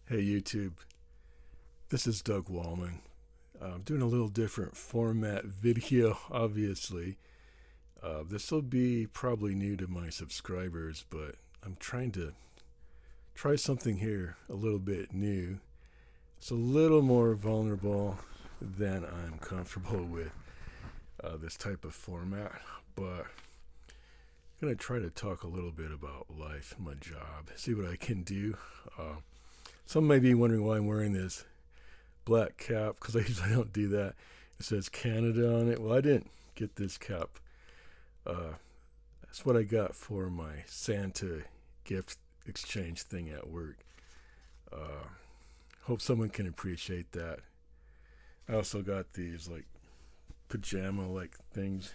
Hey YouTube, this is Doug Wallman. I'm doing a little different format video, obviously. This will be probably new to my subscribers, but I'm trying to try something here a little bit new. It's a little more vulnerable than I'm comfortable with this type of format, but I'm going to try to talk a little bit about life, my job, see what I can do. Some may be wondering why I'm wearing this black cap because I usually don't do that. It says Canada on it. Well, I didn't get this cap. That's what I got for my Santa gift exchange thing at work. Hope someone can appreciate that. I also got these like pajama like things.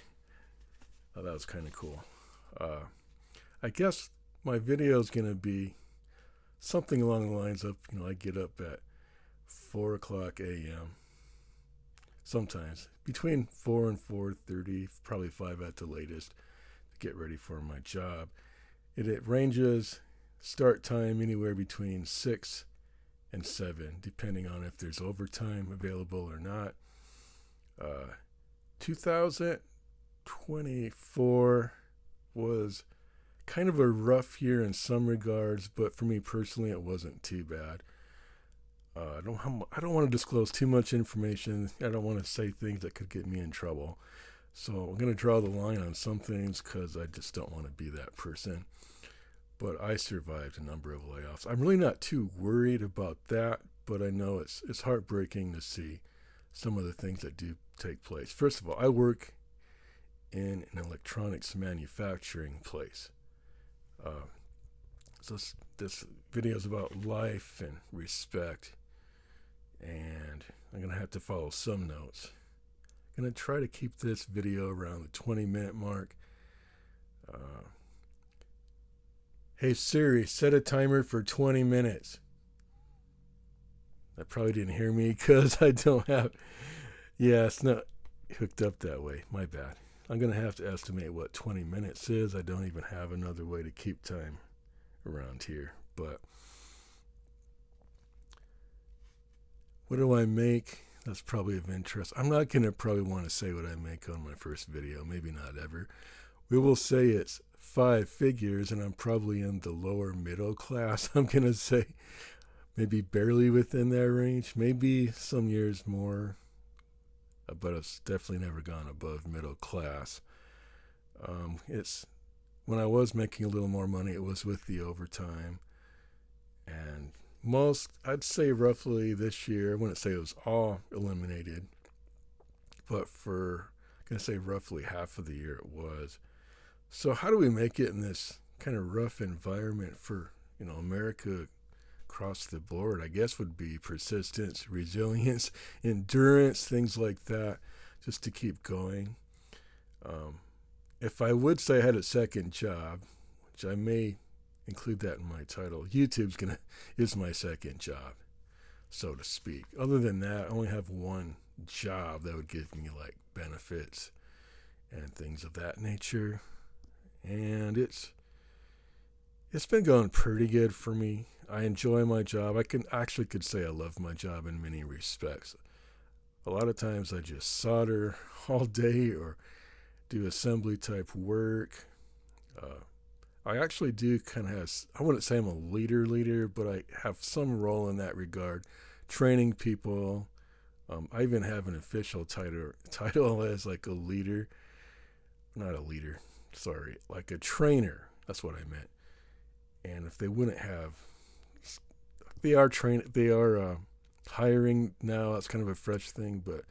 That was kind of cool. I guess my video is going to be something along the lines of, I get up at 4 o'clock a.m. sometimes between 4 and 4:30, probably 5 at the latest, to get ready for my job. It ranges start time anywhere between 6 and 7, depending on if there's overtime available or not. 2024 was kind of a rough year in some regards, but for me personally, it wasn't too bad. I don't want to disclose too much information. I don't want to say things that could get me in trouble. So I'm going to draw the line on some things because I just don't want to be that person. But I survived a number of layoffs. I'm really not too worried about that, but I know it's heartbreaking to see some of the things that do take place. First of all, I work in an electronics manufacturing place. So this video is about life and respect, and I'm going to have to follow some notes. I'm going to try to keep this video around the 20-minute mark. Hey Siri, set a timer for 20 minutes. That probably didn't hear me because I don't have... Yeah, it's not hooked up that way. My bad. I'm going to have to estimate what 20 minutes is. I don't even have another way to keep time around here. But what do I make? That's probably of interest. I'm not going to probably want to say what I make on my first video. Maybe not ever. We will say it's 5 figures, and I'm probably in the lower middle class. I'm going to say maybe barely within that range. Maybe some years more. But it's definitely never gone above middle class. It's when I was making a little more money, it was with the overtime, and I'd say roughly this year, I wouldn't say it was all eliminated, but I'm gonna say roughly half of the year it was. So how do we make it in this kind of rough environment for America? Across the board, I guess, would be persistence, resilience, endurance, things like that, just to keep going. If I would say I had a second job, which I may include that in my title, is my second job, so to speak. Other than that, I only have one job that would give me like benefits and things of that nature, and it's been going pretty good for me. I enjoy my job. I could say I love my job in many respects. A lot of times I just solder all day or do assembly type work. I actually do kind of I wouldn't say I'm a leader, but I have some role in that regard, training people. I even have an official title as like a leader. Not a leader, sorry, like a trainer. That's what I meant. And if they wouldn't have, they are hiring now. That's kind of a fresh thing, but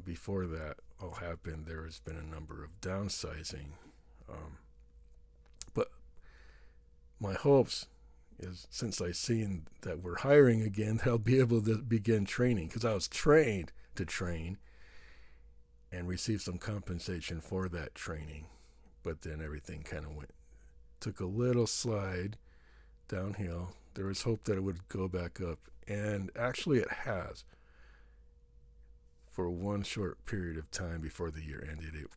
before that all happened, there has been a number of downsizing. But my hopes is, since I've seen that we're hiring again, that I'll be able to begin training, because I was trained to train and receive some compensation for that training. But then everything kind of took a little slide downhill. There was hope that it would go back up, and actually it has. For one short period of time before the year ended, it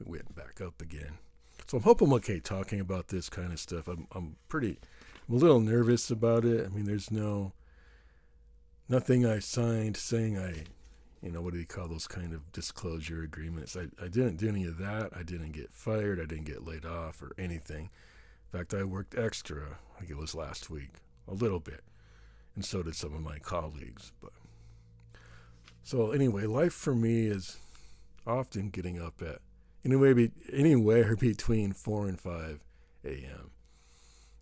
went back up again. So I hope I'm okay talking about this kind of stuff. I'm pretty I'm a little nervous about it. I mean, there's nothing I signed saying what do you call those kind of disclosure agreements? I didn't do any of that. I didn't get fired. I didn't get laid off or anything. In fact, I worked extra, I think it was last week, a little bit. And so did some of my colleagues. But so anyway, life for me is often getting up at anywhere between 4 and 5 a.m.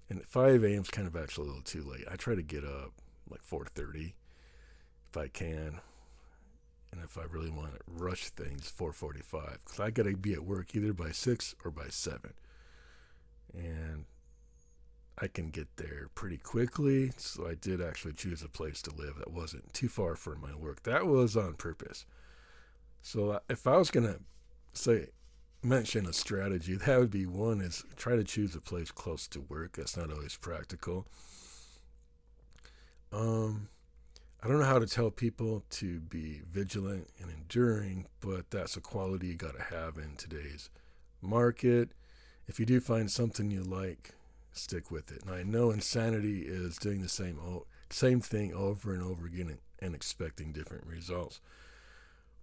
And 5 a.m. is kind of actually a little too late. I try to get up like 4:30 if I can. And if I really want to rush things, 4:45, because I got to be at work either by 6 or by 7. And I can get there pretty quickly, so I did actually choose a place to live that wasn't too far from my work. That was on purpose. So if I was going to mention a strategy, that would be one is try to choose a place close to work. That's not always practical. I don't know how to tell people to be vigilant and enduring, but that's a quality you got to have in today's market. If you do find something you like, stick with it. And I know insanity is doing the same thing over and over again and expecting different results.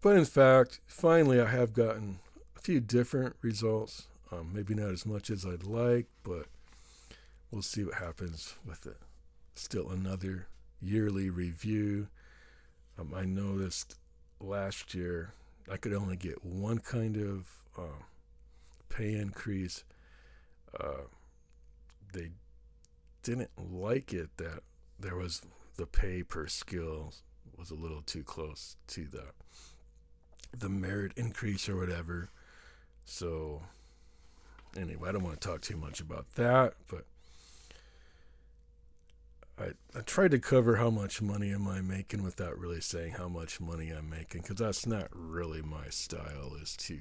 But in fact, finally, I have gotten a few different results. Maybe not as much as I'd like, but we'll see what happens with it. Still another yearly review. I noticed last year I could only get one kind of pay increase. They didn't like it that there was the pay per skill was a little too close to the merit increase or whatever. So anyway, I don't want to talk too much about that, but I tried to cover how much money am I making without really saying how much money I'm making, because that's not really my style, is to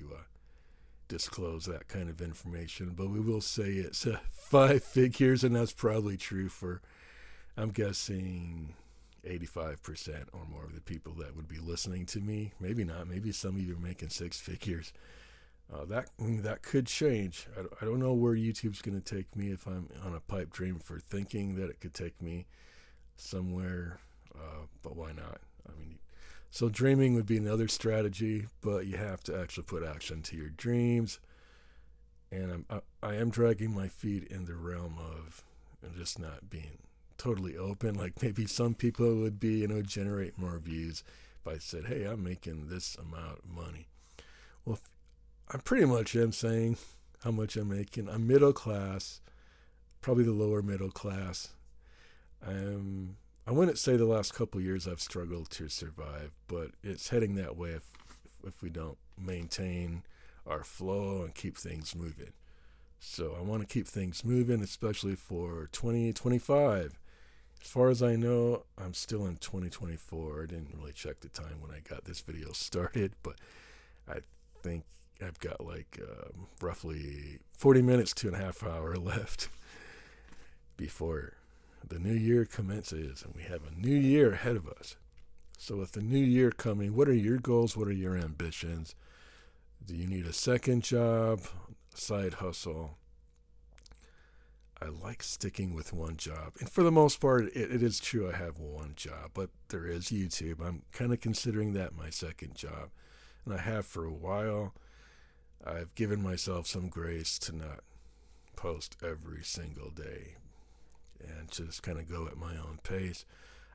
disclose that kind of information. But we will say it's 5 figures, and that's probably true for, I'm guessing, 85% or more of the people that would be listening to me. Maybe not. Maybe some of you are making 6 figures. That could change. I don't know where YouTube's going to take me if I'm on a pipe dream for thinking that it could take me somewhere, but why not? So dreaming would be another strategy, but you have to actually put action to your dreams. And I am dragging my feet in the realm of just not being totally open. Like maybe some people would be, generate more views if I said, hey, I'm making this amount of money. Well, I pretty much am saying how much I'm making. I'm middle class, probably the lower middle class. I wouldn't say the last couple of years I've struggled to survive, but it's heading that way if we don't maintain our flow and keep things moving. So I want to keep things moving, especially for 2025. As far as I know, I'm still in 2024. I didn't really check the time when I got this video started, but I think I've got like roughly 40 minutes to a half hour left before the new year commences, and we have a new year ahead of us. So with the new year coming, what are your goals? What are your ambitions? Do you need a second job, side hustle? I like sticking with one job. And for the most part, it is true I have one job, but there is YouTube. I'm kind of considering that my second job, and I have for a while. I've given myself some grace to not post every single day and just kind of go at my own pace.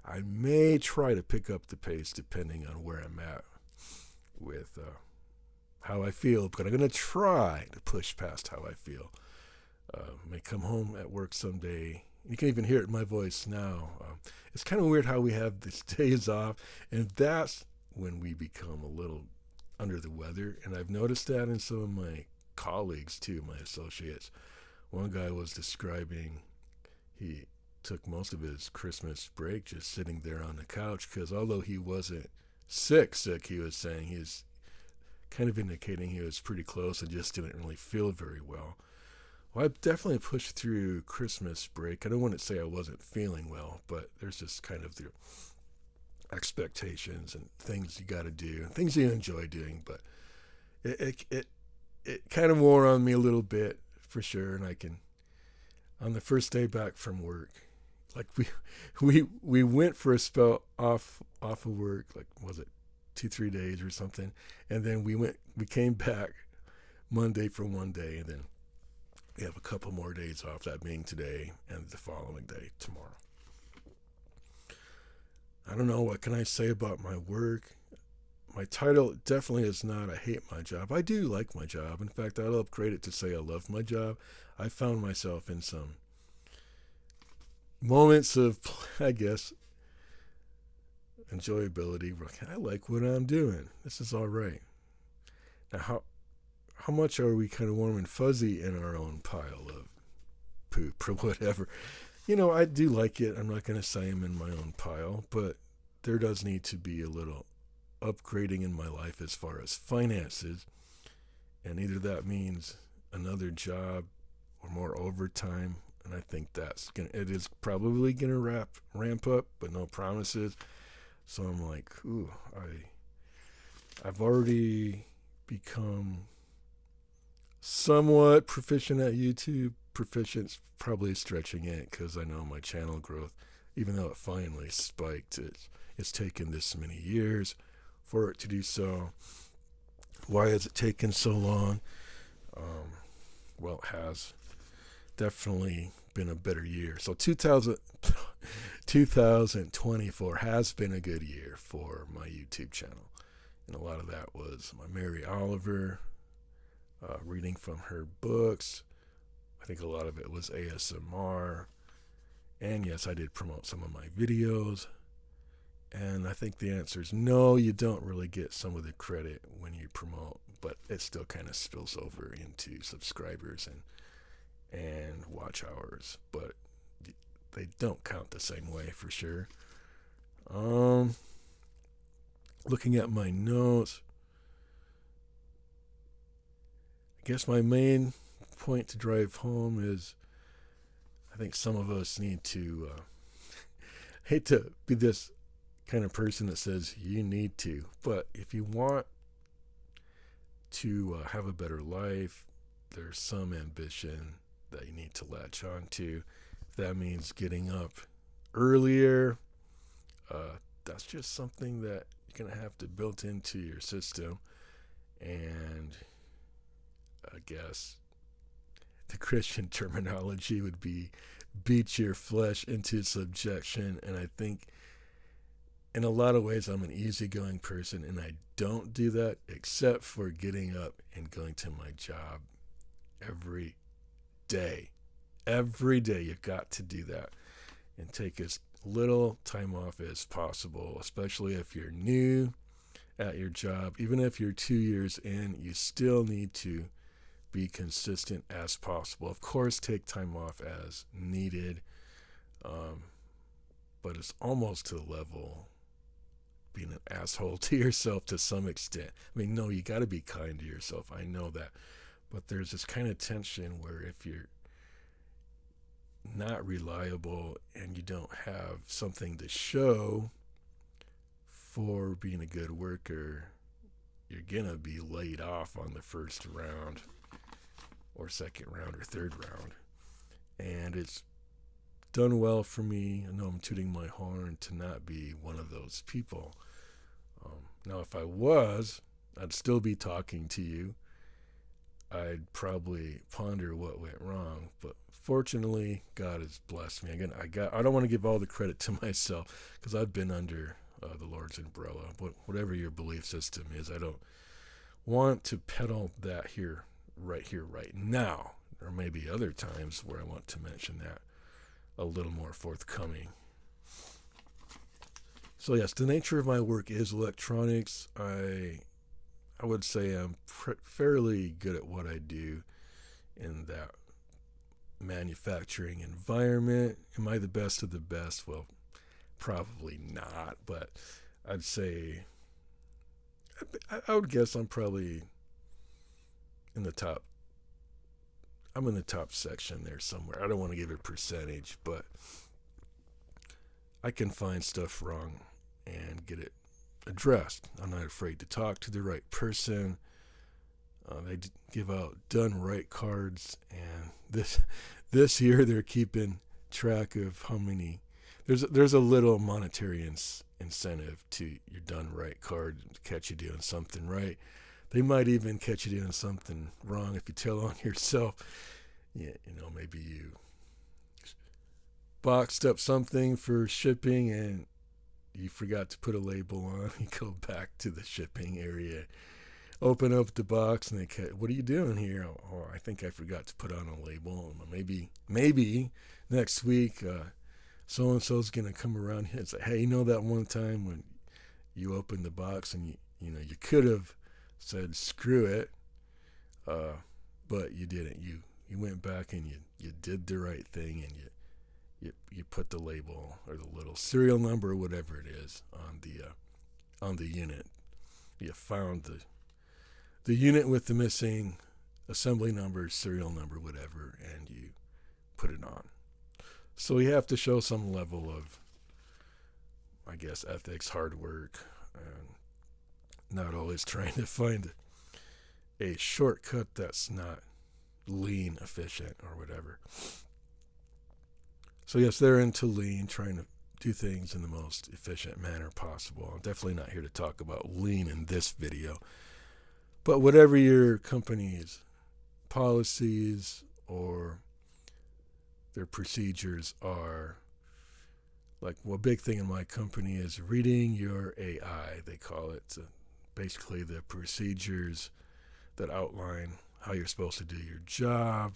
I may try to pick up the pace depending on where I'm at with how I feel, but I'm going to try to push past how I feel. May come home at work someday. You can even hear it in my voice now. It's kind of weird how we have these days off, and that's when we become a little under the weather. And I've noticed that in some of my colleagues too, my associates. One guy was describing he took most of his Christmas break just sitting there on the couch, because although he wasn't sick, he was saying he's kind of indicating he was pretty close and just didn't really feel very well. Well, I definitely pushed through Christmas break. I don't want to say I wasn't feeling well, but there's just kind of the expectations and things you got to do and things you enjoy doing. But it kind of wore on me a little bit for sure, and on the first day back from work. Like we went for a spell off of work, like was it 2-3 days or something, and then we came back Monday for one day, and then we have a couple more days off, that being today and the following day tomorrow. I don't know, what can I say about my work? My title definitely is not I hate my job. I do like my job. In fact, I'll upgrade it to say I love my job. I found myself in some moments of, I guess, enjoyability. I like what I'm doing. This is all right. Now, how much are we kind of warm and fuzzy in our own pile of poop or whatever? I do like it. I'm not going to say I'm in my own pile, but there does need to be a little upgrading in my life as far as finances. And either that means another job or more overtime. And I think it is probably going to ramp up, but no promises. So I'm like, ooh, I've already become somewhat proficient at YouTube. Proficient's probably stretching it because I know my channel growth, even though it finally spiked, it's taken this many years for it to do so. Why has it taken so long? Well, it has definitely been a better year. So 2024 has been a good year for my YouTube channel. And a lot of that was my Mary Oliver, reading from her books. I think a lot of it was ASMR. And yes, I did promote some of my videos. And I think the answer is no, you don't really get some of the credit when you promote, but it still kind of spills over into subscribers and watch hours, but they don't count the same way for sure. Looking at my notes, I guess my main point to drive home is I think some of us need to hate to be this kind of person that says you need to, but if you want to have a better life, there's some ambition that you need to latch on to. If that means getting up earlier, that's just something that you're going to have to build into your system. And I guess the Christian terminology would be beat your flesh into subjection. And I think in a lot of ways I'm an easygoing person, and I don't do that except for getting up and going to my job every day. Every day you've got to do that and take as little time off as possible, especially if you're new at your job. Even if you're 2 years in, you still need to be consistent as possible. Of course, take time off as needed, but it's almost to the level being an asshole to yourself to some extent. I mean, no, you got to be kind to yourself. I know that. But there's this kind of tension where if you're not reliable and you don't have something to show for being a good worker, you're going to be laid off on the first round or second round or third round. And it's done well for me. I know I'm tooting my horn to not be one of those people. Now, if I was, I'd still be talking to you. I'd probably ponder what went wrong, but fortunately, God has blessed me. Again, I don't want to give all the credit to myself because I've been under the Lord's umbrella. Whatever your belief system is, I don't want to peddle that here, right now. There may be other times where I want to mention that a little more forthcoming. So yes, the nature of my work is electronics. I would say I'm fairly good at what I do in that manufacturing environment. Am I the best of the best? Well, probably not, but I'd say, I would guess I'm probably in the top. I'm in the top section there somewhere. I don't want to give a percentage, but I can find stuff wrong and get it addressed. I'm not afraid to talk to the right person. They give out done right cards, and this year they're keeping track of how many. There's a little monetary incentive to your done right card to catch you doing something right. They might even catch you doing something wrong if you tell on yourself. Yeah, maybe you boxed up something for shipping and you forgot to put a label on. You go back to the shipping area, open up the box, and what are you doing here? Oh, I think I forgot to put on a label. Maybe next week, so-and-so's going to come around here and say, hey, that one time when you opened the box and you could have said, screw it, but you didn't. You went back and you did the right thing, and you put the label or the little serial number or whatever it is on the unit. You found the unit with the missing assembly number, serial number, whatever, and you put it on. So you have to show some level of, I guess, ethics, hard work, and not always trying to find a shortcut that's not lean, efficient, or whatever. So yes, they're into lean, trying to do things in the most efficient manner possible. I'm definitely not here to talk about lean in this video. But whatever your company's policies or their procedures are, like one big thing in my company is reading your AI, they call it. Basically the procedures that outline how you're supposed to do your job.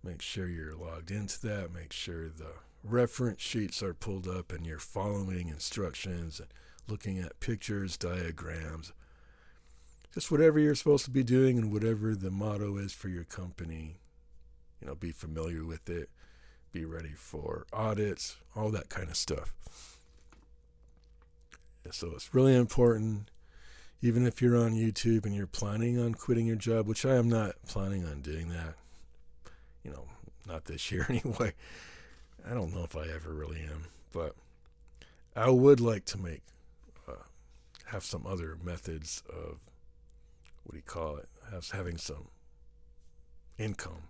Make sure you're logged into that. Make sure the reference sheets are pulled up and you're following instructions and looking at pictures, diagrams. Just whatever you're supposed to be doing and whatever the motto is for your company. Be familiar with it. Be ready for audits, all that kind of stuff. So it's really important, even if you're on YouTube and you're planning on quitting your job, which I am not planning on doing that. Not this year anyway. I don't know if I ever really am, but I would like to have some other methods of, having some income,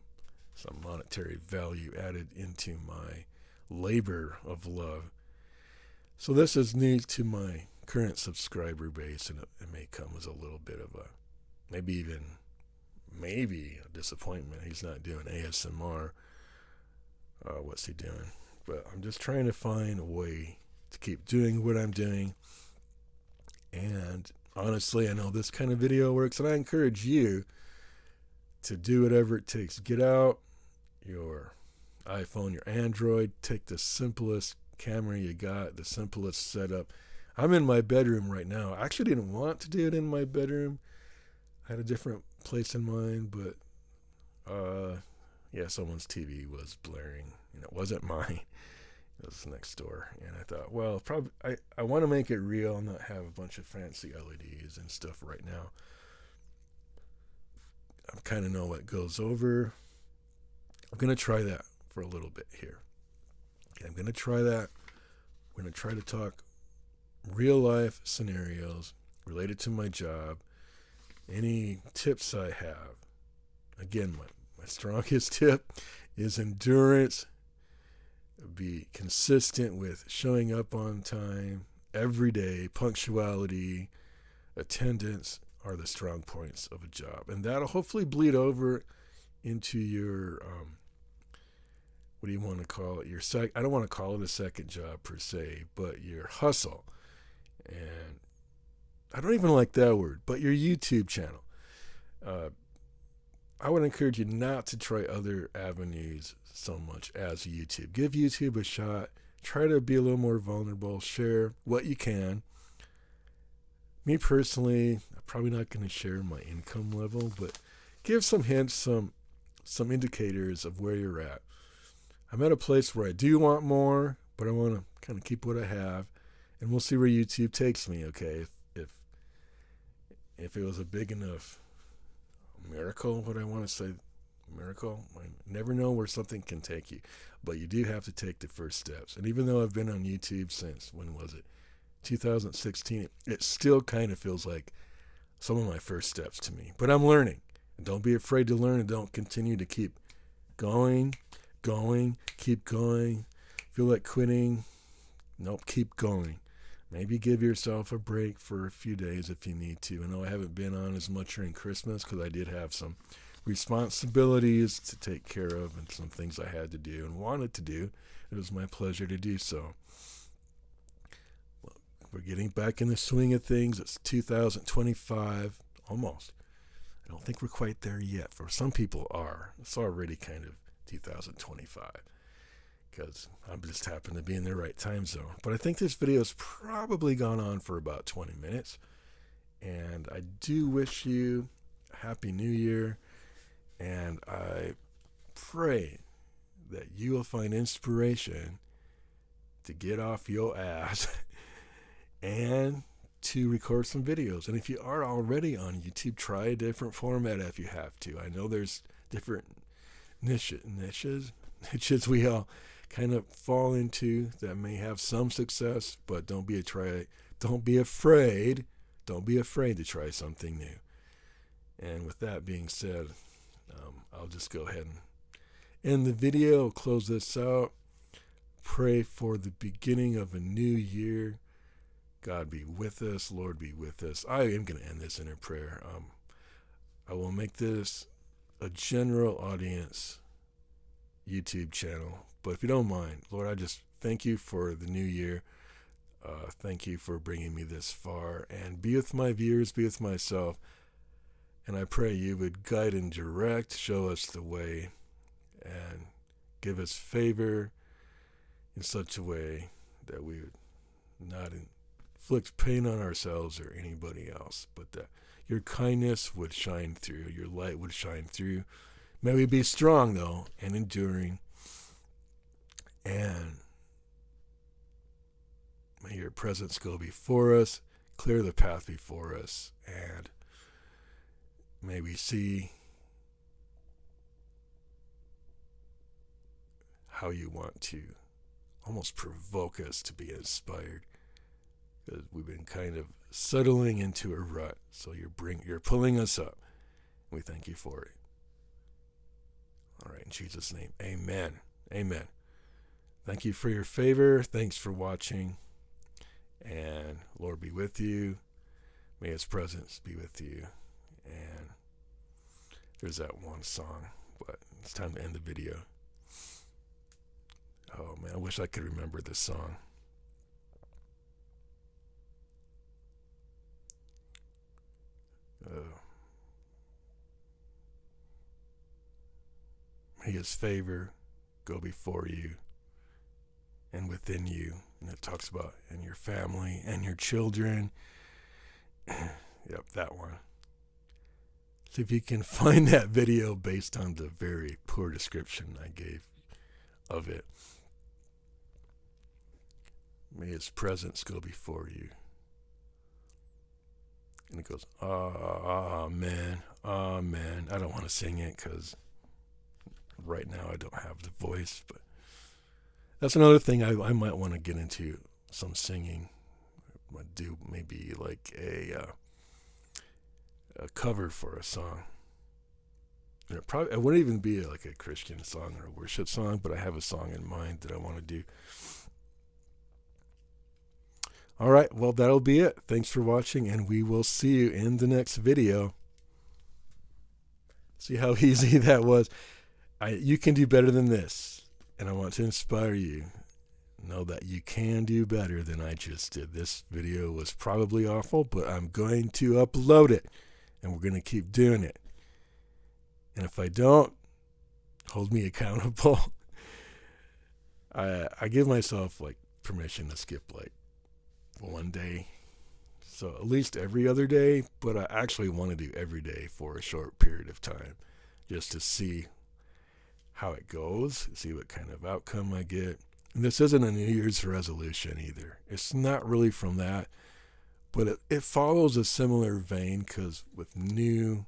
some monetary value added into my labor of love. So this is new to my current subscriber base, and it may come as a little bit of maybe a disappointment. He's not doing ASMR. What's he doing? But I'm just trying to find a way to keep doing what I'm doing. And honestly, I know this kind of video works, and I encourage you to do whatever it takes. Get out your iPhone, your Android, take the simplest camera you got, the simplest setup. I'm in my bedroom right now. I actually didn't want to do it in my bedroom. I had a different place in mind, but someone's TV was blaring, and it wasn't mine. It was next door, and I thought, well, probably I want to make it real and not have a bunch of fancy LEDs and stuff right now. I kind of know what goes over. I'm going to try that for a little bit here. Okay, I'm going to try that. We're going to try to talk real life scenarios related to my job. Any tips I have. Again, my strongest tip is endurance. Be consistent with showing up on time every day. Punctuality, attendance are the strong points of a job, and that'll hopefully bleed over into your what do you want to call it? I don't want to call it a second job per se, but your hustle. And I don't even like that word, but your YouTube channel. I would encourage you not to try other avenues so much as YouTube. Give YouTube a shot. Try to be a little more vulnerable. Share what you can. Me personally, I'm probably not going to share my income level, but give some hints, some indicators of where you're at. I'm at a place where I do want more, but I want to kind of keep what I have, and we'll see where YouTube takes me. Okay, if it was a big enough miracle, what I want to say, miracle, I never know where something can take you, but you do have to take the first steps. And even though I've been on YouTube since, when was it, 2016, it still kind of feels like some of my first steps to me. But I'm learning. And don't be afraid to learn, and don't continue to keep going, keep going. Feel like quitting? Nope, keep going. Maybe give yourself a break for a few days if you need to. I know I haven't been on as much during Christmas because I did have some responsibilities to take care of and some things I had to do and wanted to do. It was my pleasure to do so. We're getting back in the swing of things. It's 2025, almost. I don't think we're quite there yet. For some people are. It's already kind of 2025 because I just happen to be in the right time zone. But I think this video has probably gone on for about 20 minutes. And I do wish you a Happy New Year. And I pray that you will find inspiration to get off your ass and to record some videos. And if you are already on YouTube, try a different format if you have to. I know there's different niches we all kind of fall into that may have some success, but don't be afraid to try something new. And with that being said, I'll just go ahead and end the video, close this out, pray for the beginning of a new year. God be with us, Lord be with us. I am going to end this in a prayer. I will make this a general audience YouTube channel, but if you don't mind, Lord, I just thank you for the new year. Thank you for bringing me this far, and be with my viewers, be with myself. And I pray you would guide and direct, show us the way, and give us favor in such a way that we would not inflict pain on ourselves or anybody else, but that your kindness would shine through, your light would shine through. May we be strong, though, and enduring, and may your presence go before us, clear the path before us, and may we see how you want to almost provoke us to be inspired, because we've been kind of settling into a rut. So you're pulling us up. We thank you for it. All right, in Jesus' name, amen. Amen. Thank you for your favor. Thanks for watching. And Lord be with you. May his presence be with you. And there's that one song, but it's time to end the video. Oh man, I wish I could remember this song. May his favor go before you and within you. And it talks about and your family and your children. Yep, that one. See if you can find that video based on the very poor description I gave of it. May his presence go before you. And it goes, amen, amen. I don't want to sing it because right now I don't have the voice, but that's another thing I might want to get into, some singing. I might do maybe like a cover for a song. And it wouldn't even be like a Christian song or a worship song, but I have a song in mind that I want to do. All right, well, that'll be it. Thanks for watching, and we will see you in the next video. See how easy that was? You can do better than this, and I want to inspire you. Know that you can do better than I just did. This video was probably awful, but I'm going to upload it, and we're going to keep doing it. And if I don't, hold me accountable. I give myself like permission to skip like one day, so at least every other day, but I actually want to do every day for a short period of time just to see how it goes, see what kind of outcome I get. And this isn't a New Year's resolution either. It's not really from that, but it follows a similar vein, because with new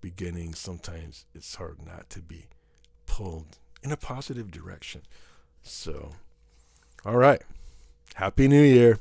beginnings, sometimes it's hard not to be pulled in a positive direction. So, all right. Happy New Year.